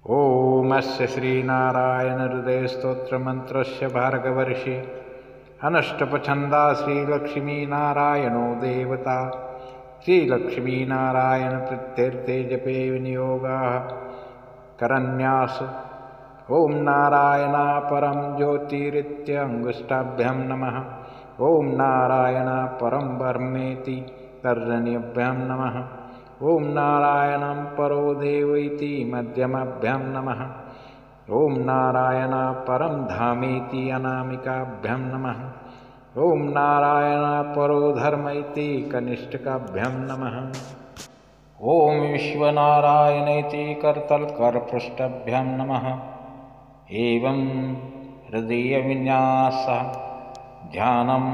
ओमस्य श्रीनारायणहृदयस्तोत्रमन्त्रस्य भार्गवर्षि अनष्टपछन्दा श्रीलक्ष्मीनारायणो देवता। श्रीलक्ष्मीनारायणप्रीत्यर्थे जपे विनियोगाः करन्यास। ॐ नारायणा परं ज्योतिरित्यङ्गुष्ठाभ्यां नमः। ॐ नारायण परं ब्रह्मेति तर्जनीभ्यां नमः। ॐ नारायणं परो देव इति मध्यमाभ्यां नमः। ॐ नारायण परं धामेति अनामिकाभ्यां नमः। ॐ नारायण परो धर्म इति कनिष्ठकाभ्यां नमः। ॐ विश्वनारायण इति करतलकरपृष्ठाभ्यां नमः। एवं हृदयविन्यासः ध्यानम्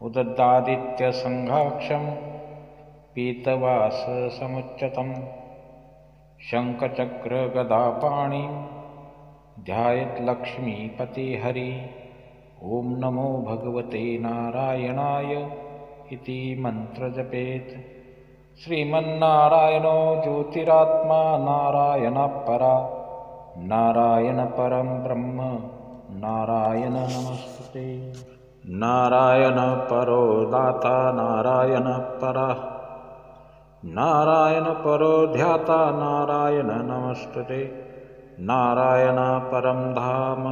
उददादित्यसङ्घाक्षं पीतवाससमुच्चतं शङ्खचक्रगदापाणिं ध्यायेत् लक्ष्मीपतिहरि। ॐ नमो भगवते नारायणाय इति मन्त्र जपेत्। श्रीमन्नारायणो ज्योतिरात्मा नारायणः परा नारायण परं ब्रह्म नारायण नमस्ते। नारायण परो दाता नारायण परः नारायण परो ध्याता नारायण नमस्ते। नारायण परं धाम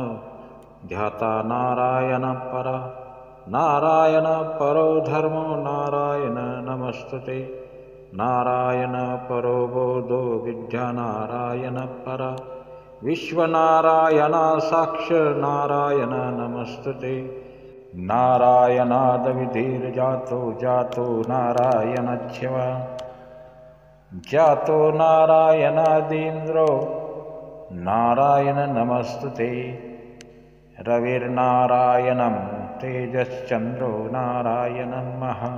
ध्याता नारायण परः नारायण परो धर्मो नारायण नमस्ते। नारायण परो बोधो विद्या नारायण परः विश्वनारायण साक्ष नारायण नमस्ते। नारायणादविधिर्जातो जातो नारायणच्छ्वा जातो नारायणादीन्द्रो नारायण नमस्ते। रविर्नारायणं तेजश्चन्द्रो नारायणं महा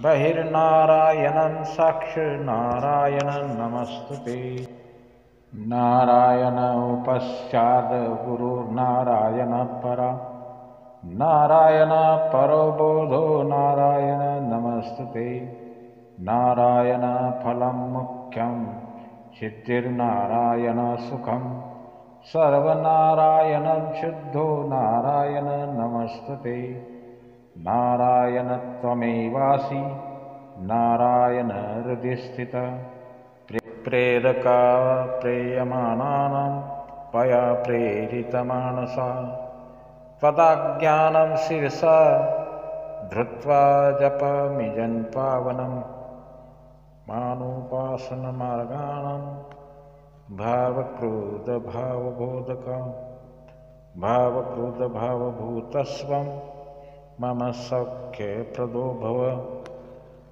बहिर्नारायणं साक्ष नारायण नमस्ते। नारायण उपश्चाद् गुरुर्नारायण परा नारायण परो बोधो नारायण नमस्ते। नारायण फलं मुख्यं सिद्धिर्नारायण सुखं सर्वनारायणं शुद्धो नारायण नमस्ते। नारायण त्वमेवासि नारायण हृदि स्थित प्रेरका प्रेयमाणानां पया प्रेरितमानसा त्वदाज्ञानं शिरसा धृत्वा जपामि पावनं मानुपासनमार्गाणां भावक्रोधभावबोधकं भावक्रोधभावभूतस्वं मम सौख्यप्रदो भव।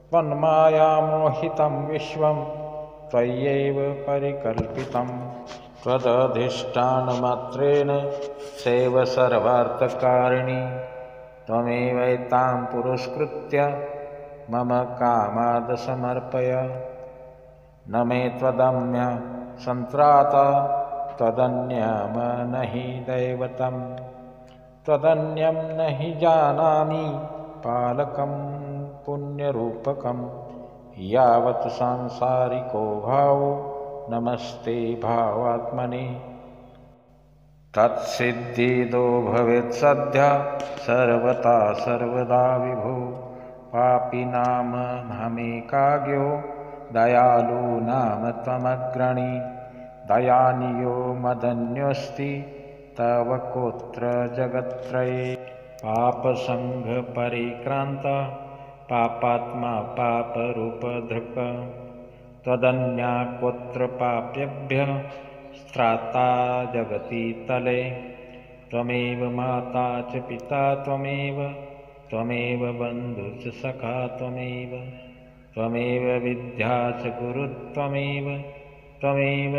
त्वन्मायामोहितं विश्वं त्वय्यैव परिकल्पितं त्वदधिष्ठानमात्रेण सेव सर्वार्थकारिणी। त्वमेवैतां पुरस्कृत्य मम कामाद् समर्पय। न मे त्वदम्य सन्त्राता त्वदन्यं न हि दैवतं त्वदन्यं न हि जानामि पालकं पुण्यरूपकं यावत् सांसारिको भावो नमस्ते भावात्मने। तत्सिद्धिदो भवेत् सद्यः सर्वथा सर्वदा विभो पापिनामहमेकाज्ञो दयालु नाम त्वमग्रणी। दयानियो मदन्योऽस्ति तव कोत्र जगत्त्रये पापसङ्घपरिक्रान्ता पापात्मा पापरूपधृक् त्वदन्या कोत्र पाप्येभ्यः स्त्राता जगति तले। त्वमेव माता च पिता त्वमेव बन्धुश्च सखा त्वमेव विद्या च गुरुत्वमेव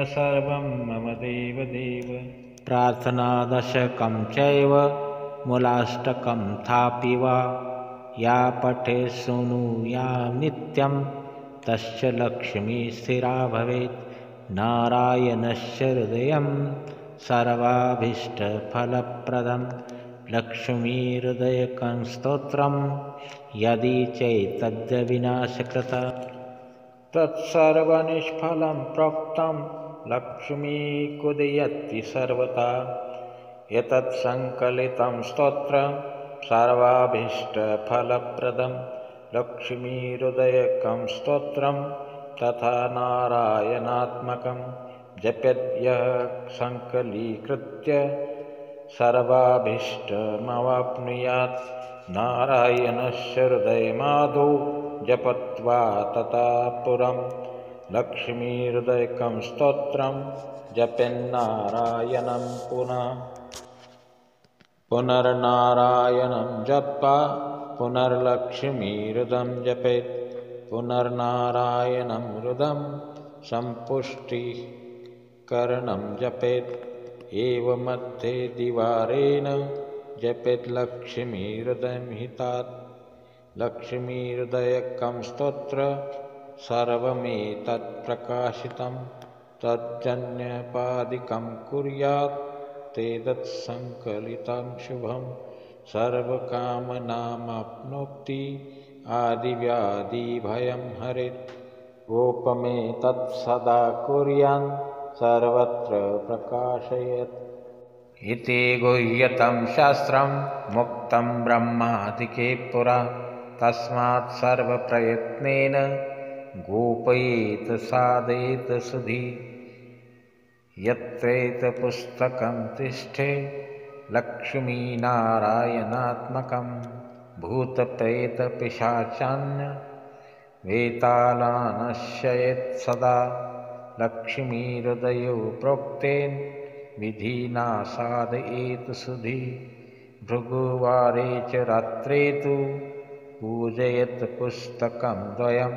सर्वं मम देवदेव। प्रार्थनादशकं चैव मूलाष्टकं थापि वा या पठेत् शृणुयात् नित्यं तस्य लक्ष्मी स्थिरा भवेत्। नारायणस्य हृदयं सर्वाभीष्टफलप्रदं लक्ष्मीहृदयकं स्तोत्रं यदि चैतद्यविनाशकृत तत्सर्वनिष्फलं प्रोक्तं लक्ष्मीकुदयति सर्वथा एतत्सङ्कलितं स्तोत्रं सर्वाभीष्टफलप्रदं लक्ष्मीहृदयकं स्तोत्रं तथा नारायणात्मकं जपेद्यः सङ्कलीकृत्य सर्वाभीष्टमवाप्नुयात् नारायणस्य हृदयमादौ जपत्वा तथा पुरं लक्ष्मीहृदयकं स्तोत्रं जपेन्नारायणं पुनर्नारायणं जप्त्वा पुनर्लक्ष्मीहृदं जपेत् पुनर्नारायणं हृदं सम्पुष्टिकरणं जपेत् एवमध्ये द्विवारेण जपेत् लक्ष्मीहृदयं हितात् लक्ष्मीहृदयकं स्तोत्र सर्वमेतत् प्रकाशितं तज्जन्यपादिकं कुर्यात् तेतत्सङ्कलितं शुभं सर्वकामनामाप्नोति आदिव्याधिभयं हरेत् गोपमेतत् सदा कुर्यान् सर्वत्र प्रकाशयेत् इति गुह्यतं शास्त्रं मुक्तं ब्रह्मादिके पुरा तस्मात् सर्वप्रयत्नेन गोपयेत् साधयेत् सुधी यत्रेतपुस्तकं तिष्ठे लक्ष्मीनारायणात्मकं भूतप्रेतपिशाचान्य वेतालानश्येत् सदा लक्ष्मीहृदयो प्रोक्तेन विधिना साधयेत् सुधी भृगुवारे च रात्रे तु पूजयेत् पुस्तकं द्वयं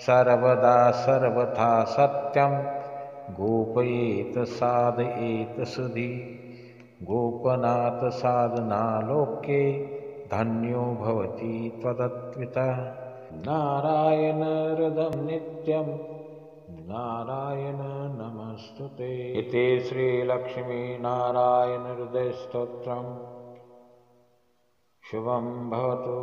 सर्वदा सर्वथा सत्यं गोपयेत् साधयेत् सुधी गोपनाथ साधना लोके धन्यो भवति त्वदत्वितः नारायण हृदं नित्यं नारायण नमस्तुते इति श्रीलक्ष्मीनारायण हृदयस्तोत्रं शुभं भवतु।